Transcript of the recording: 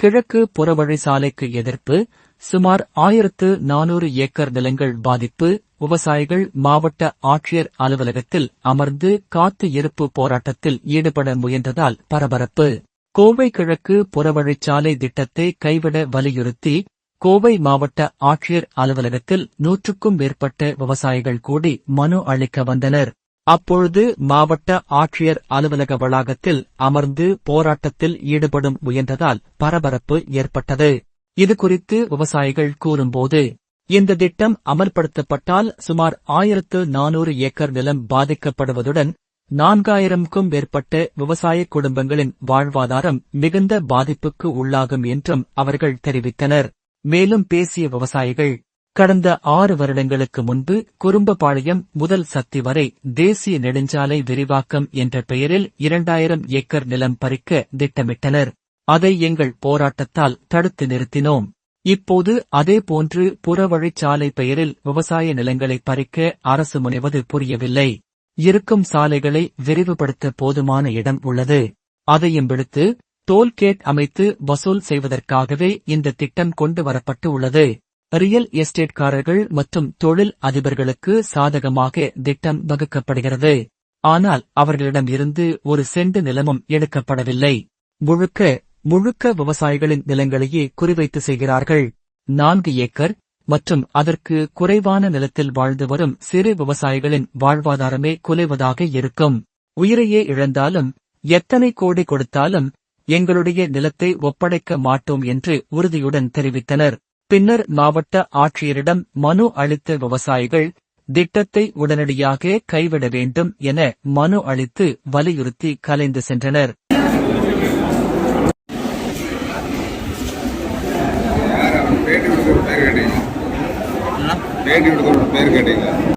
கிழக்கு புறவழி சாலைக்கு எதிர்ப்பு, சுமார் 1400 ஏக்கர் நிலங்கள் பாதிப்பு. விவசாயிகள் மாவட்ட ஆட்சியர் அலுவலகத்தில் அமர்ந்து காத்து இருப்பு போராட்டத்தில் ஈடுபட முயன்றதால் பரபரப்பு. கோவை கிழக்கு புறவழிச்சாலை திட்டத்தை கைவிட வலியுறுத்தி கோவை மாவட்ட ஆட்சியர் அலுவலகத்தில் 100க்கும் மேற்பட்ட விவசாயிகள் கூடி மனு அளிக்க வந்தனர். அப்பொழுது மாவட்ட ஆட்சியர் அலுவலக வளாகத்தில் அமர்ந்து போராட்டத்தில் ஈடுபடும் முயன்றதால் பரபரப்பு ஏற்பட்டது. இதுகுறித்து விவசாயிகள் கூறும்போது, இந்த திட்டம் அமல்படுத்தப்பட்டால் சுமார் 1400 ஏக்கர் நிலம் பாதிக்கப்படுவதுடன் 4000க்கும் மேற்பட்ட விவசாய குடும்பங்களின் வாழ்வாதாரம் மிகுந்த பாதிப்புக்கு உள்ளாகும் என்றும் அவர்கள் தெரிவித்தனர். மேலும் பேசிய விவசாயிகள், கடந்த 6 வருடங்களுக்கு முன்பு குறும்பபாளையம் முதல் சத்தி வரை தேசிய நெடுஞ்சாலை விரிவாக்கம் என்ற பெயரில் 2000 ஏக்கர் நிலம் பறிக்க திட்டமிட்டனர். அதை எங்கள் போராட்டத்தால் தடுத்து நிறுத்தினோம். இப்போது அதேபோன்று புறவழிச்சாலை பெயரில் விவசாய நிலங்களை பறிக்க அரசு முனைவது புரியவில்லை. இருக்கும் சாலைகளை விரிவுபடுத்த போதுமான இடம் உள்ளது. அதையும் விடுத்து டோல்கேட் அமைத்து வசூல் செய்வதற்காகவே இந்த திட்டம் கொண்டு வரப்பட்டு உள்ளது. ரியல் எஸ்டேட்காரர்கள் மற்றும் தொழில் அதிபர்களுக்கு சாதகமாக திட்டம் வகுக்கப்படுகிறது. ஆனால் அவர்களிடம் இருந்து ஒரு சென்ட் நிலமும் எடுக்கப்படவில்லை. முழுக்க விவசாயிகளின் நிலங்களையே குறிவைத்து செய்கிறார்கள். 4 ஏக்கர் மற்றும் அதற்கு குறைவான நிலத்தில் வாழ்ந்து வரும் சிறு விவசாயிகளின் வாழ்வாதாரமே குலைவதாக இருக்கும். உயிரையே இழந்தாலும் எத்தனை கோடி கொடுத்தாலும் எங்களுடைய நிலத்தை ஒப்படைக்க மாட்டோம் என்று உறுதியுடன் தெரிவித்தனர். பின்னர் மாவட்ட ஆட்சியரிடம் மனு அளித்த விவசாயிகள் திட்டத்தை உடனடியாக கைவிட வேண்டும் என மனு அளித்து வலியுறுத்தி கலைந்து சென்றனர். பேட்டி கொடுக்க பேர் கேட்டீங்க.